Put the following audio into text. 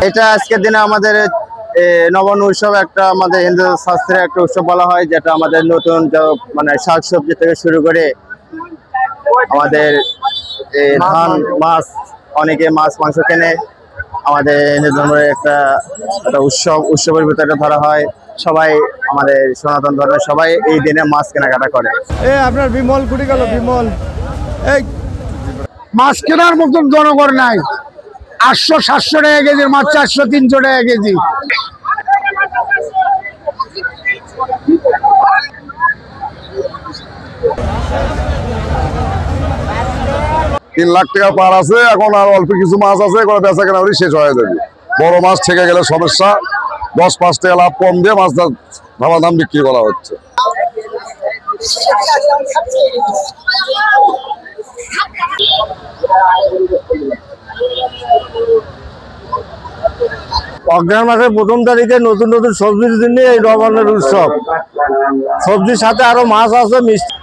এটা আজকের দিনে আমাদের নবান্ন উৎসব, একটা আমাদের হিন্দু শাস্ত্রের একটা উৎসব বলা হয়, যেটা আমাদের নতুন মানে শাকসবজি থেকে শুরু করে আমাদের ধান, মাছ, অনেকে মাছ মাংস কেনে। আমাদের হিন্দু ধর্মের একটা উৎসবের ভিতরে ধরা হয়। সবাই আমাদের সনাতন ধর্মের সবাই এই দিনে মাছ কেনাকাটা করে। আপনার বিমল কুড়ি গেল, বিমল এই মাছ কেনার মতন জনগণ নাই। 800-700 টাকা কেজি মাছ, 400-300 টাকা কেজি। 3 লাখ টাকা পার আছে, এখন আর অল্প কিছু মাছ আছে, বেচা কেনা শেষ হয়ে যাবে। বড় মাছ থেকে গেলে সমস্যা, 10-5 টাকা লাভ কম দিয়ে মাছটা ভাবা দাম বিক্রি করা হচ্ছে। অগ্রহায়ণ মাসের 1ম তারিখে নতুন নতুন সবজির জন্য এই নবান্নের উৎসব। সবজির সাথে আরো মাছ আছে, মিষ্টি।